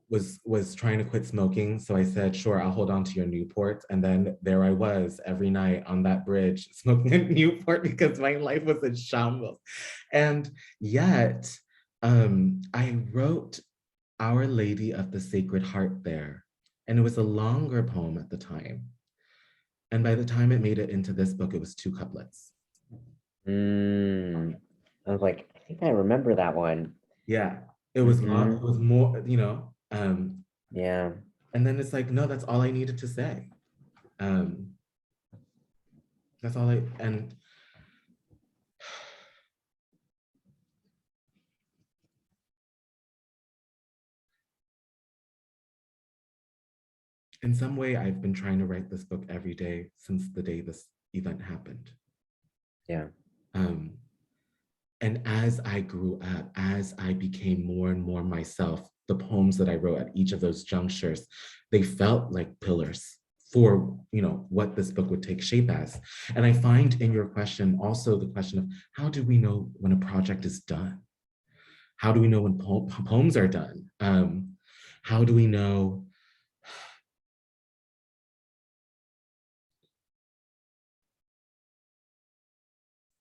was trying to quit smoking. So I said, sure, I'll hold on to your Newport. And then there I was every night on that bridge smoking a Newport because my life was in shambles. And yet I wrote Our Lady of the Sacred Heart there. And it was a longer poem at the time. And by the time it made it into this book, it was 2 couplets. I was like, I think I remember that one. Yeah, it was long, it was more, yeah. And then it's like, no, that's all I needed to say. That's all and in some way, I've been trying to write this book every day since the day this event happened. Yeah. And as I grew up, as I became more and more myself, the poems that I wrote at each of those junctures, they felt like pillars for what this book would take shape as. And I find in your question also the question of, how do we know when a project is done? How do we know when poems are done? How do we know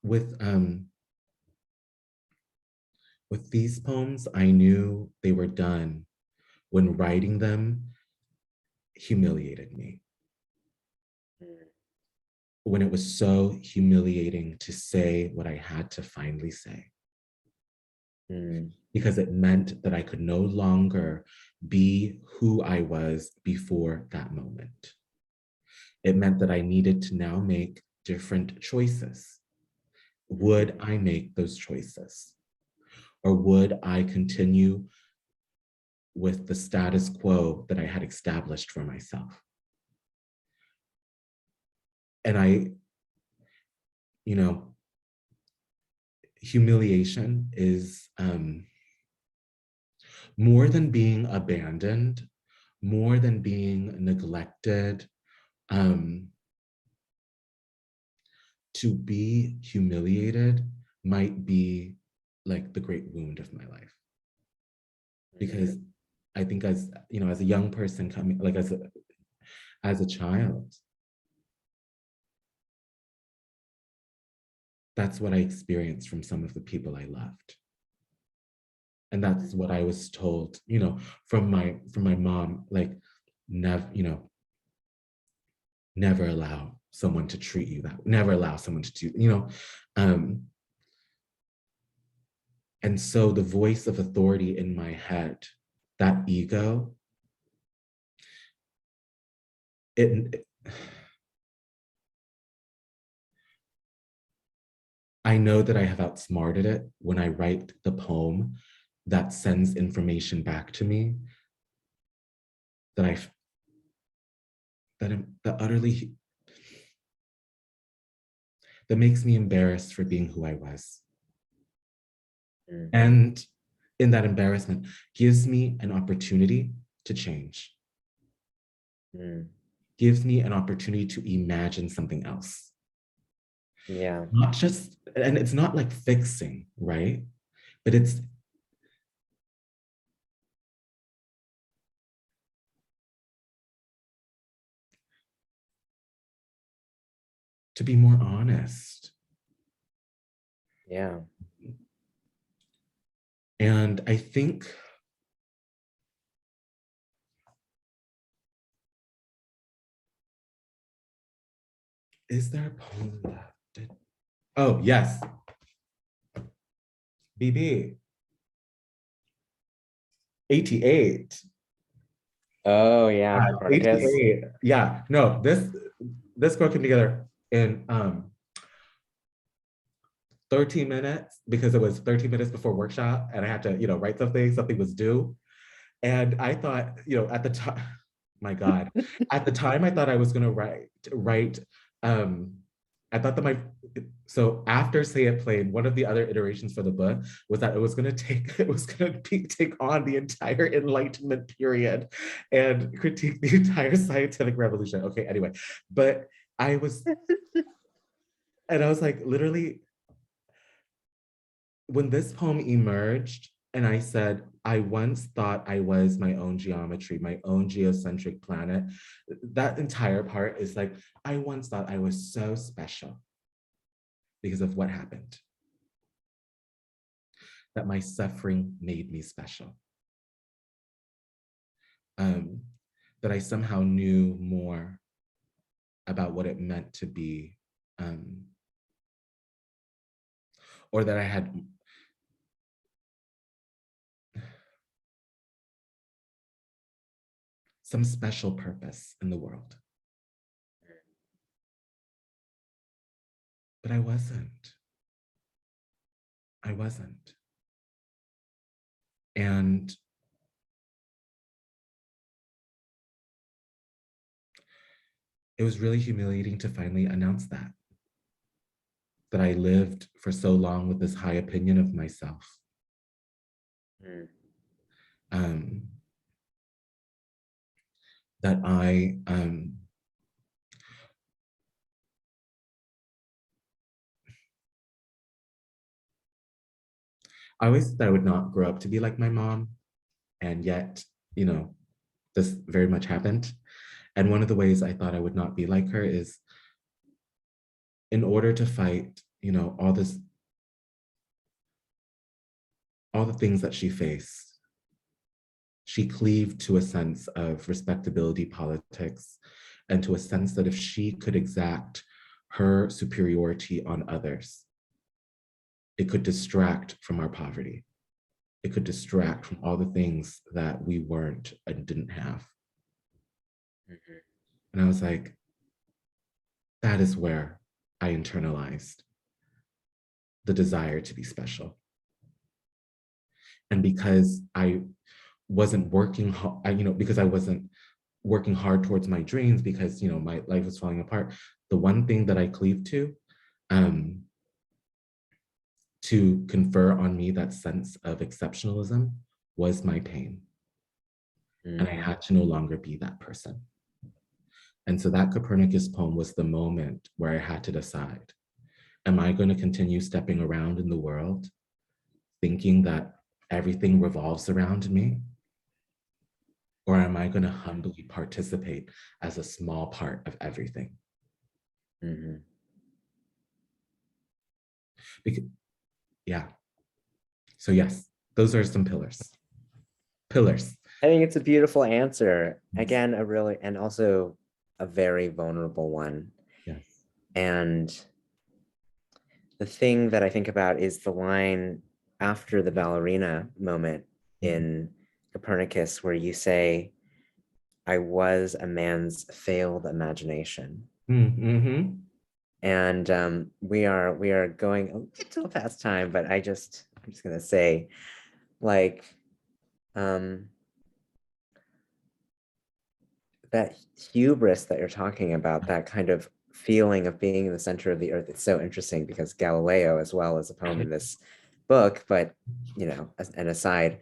with these poems? I knew they were done when writing them humiliated me. When it was so humiliating to say what I had to finally say. Because it meant that I could no longer be who I was before that moment. It meant that I needed to now make different choices. Would I make those choices? Or would I continue with the status quo that I had established for myself? And humiliation is more than being abandoned, more than being neglected. To be humiliated might be like the great wound of my life. Because I think as a young person coming, like as a child, that's what I experienced from some of the people I loved. And that's what I was told, from my mom, like, never allow someone to treat you that way. Never allow someone to do, and so the voice of authority in my head, that ego, I know that I have outsmarted it when I write the poem that sends information back to me that makes me embarrassed for being who I was. And in that embarrassment gives me an opportunity to change. Gives me an opportunity to imagine something else. Yeah. Not just, and it's not like fixing, right? But it's to be more honest. Yeah. And I think is there a poem that did? Oh, yes. BB. 88. Oh yeah. 88. Yeah, no, this girl came together in 13 minutes because it was 13 minutes before workshop and I had to, write something was due. And I thought, at the time, my God, at the time I thought I was gonna write, I thought that so after Say It Plain, one of the other iterations for the book was that it was gonna take on the entire Enlightenment period and critique the entire scientific revolution. Okay, anyway, but I was like, literally, when this poem emerged, and I said, I once thought I was my own geometry, my own geocentric planet. That entire part is like, I once thought I was so special because of what happened. That my suffering made me special. That I somehow knew more about what it meant to be, or that I had some special purpose in the world. But I wasn't. And it was really humiliating to finally announce that I lived for so long with this high opinion of myself. That I always thought I would not grow up to be like my mom, and yet, this very much happened. And one of the ways I thought I would not be like her is, in order to fight, all the things that she faced, she cleaved to a sense of respectability politics and to a sense that if she could exact her superiority on others, it could distract from our poverty. It could distract from all the things that we weren't and didn't have. And I was like, that is where I internalized the desire to be special. And because I wasn't working hard, because I wasn't working hard towards my dreams, because my life was falling apart, the one thing that I cleaved to confer on me that sense of exceptionalism was my pain. And I had to no longer be that person. And so that Copernicus poem was the moment where I had to decide, am I going to continue stepping around in the world thinking that everything revolves around me? Or am I going to humbly participate as a small part of everything? Because, yeah. So yes, those are some pillars. I think it's a beautiful answer. Again, and also a very vulnerable one. Yes. And the thing that I think about is the line after the ballerina moment in Copernicus, where you say, I was a man's failed imagination. Mm-hmm. And we are going a little past time, but I'm just gonna say, like, that hubris that you're talking about, that kind of feeling of being in the center of the earth, it's so interesting because Galileo as well is a poem in this book, but as an aside,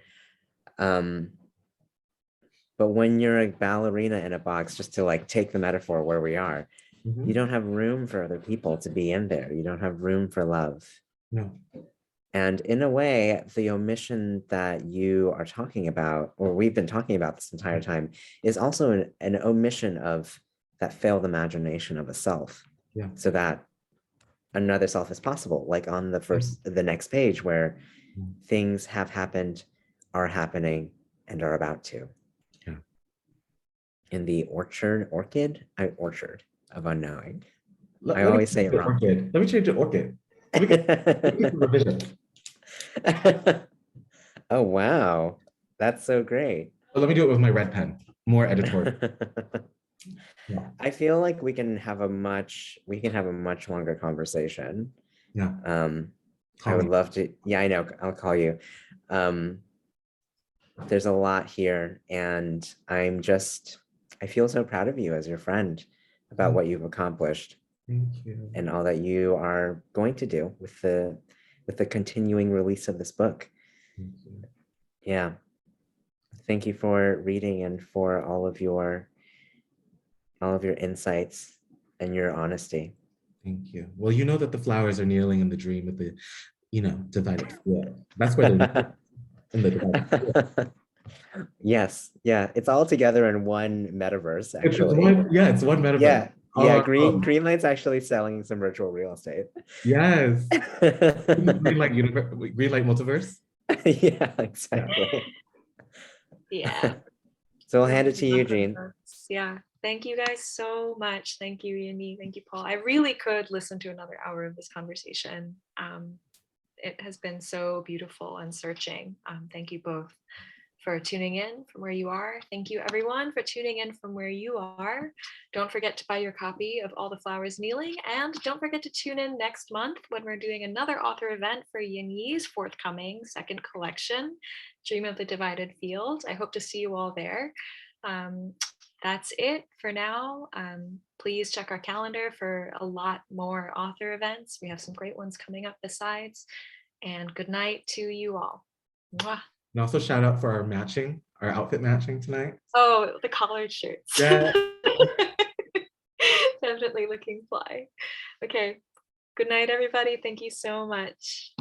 but when you're a ballerina in a box, just to like take the metaphor where we are, you don't have room for other people to be in there. You don't have room for love. No. And in a way, the omission that you are talking about, or we've been talking about this entire time, is also an omission of that failed imagination of a self. Yeah. So that another self is possible, like on the next page, where things have happened, are happening, and are about to. Yeah. In the orchard of unknowing. I always say it wrong. Orchid. Let me change it orchid. Let me get revision. Oh, wow. That's so great. But let me do it with my red pen. More editorial. Yeah. I feel like we can have a much longer conversation. Yeah. I would love to. Yeah, I know. I'll call you. There's a lot here, and I feel so proud of you as your friend about what you've accomplished. Thank you. And all that you are going to do with the continuing release of this book. Thank you. Yeah. Thank you for reading and for all of your insights and your honesty. Thank you. Well, you know that the flowers are kneeling in the dream of the, divided field. That's where they're in the divided field. Yes. Yeah. It's all together in one metaverse, actually. It's one metaverse. Yeah. Yeah. Greenlight's actually selling some virtual real estate. Yes. Greenlight multiverse. Yeah, exactly. Yeah. So I'll hand it to you, Jean. Yeah. Thank you guys so much. Thank you, Yanyi. Thank you, Paul. I really could listen to another hour of this conversation. It has been so beautiful and searching. Thank you both for tuning in from where you are. Thank you, everyone, for tuning in from where you are. Don't forget to buy your copy of All the Flowers Kneeling, and don't forget to tune in next month when we're doing another author event for Yanyi's forthcoming second collection, Dream of the Divided Field. I hope to see you all there. That's it for now. Please check our calendar for a lot more author events. We have some great ones coming up besides. And good night to you all. Mwah. And also shout out for our outfit matching tonight. Oh, the collared shirts. Yeah. Definitely looking fly. Okay. Good night, everybody. Thank you so much.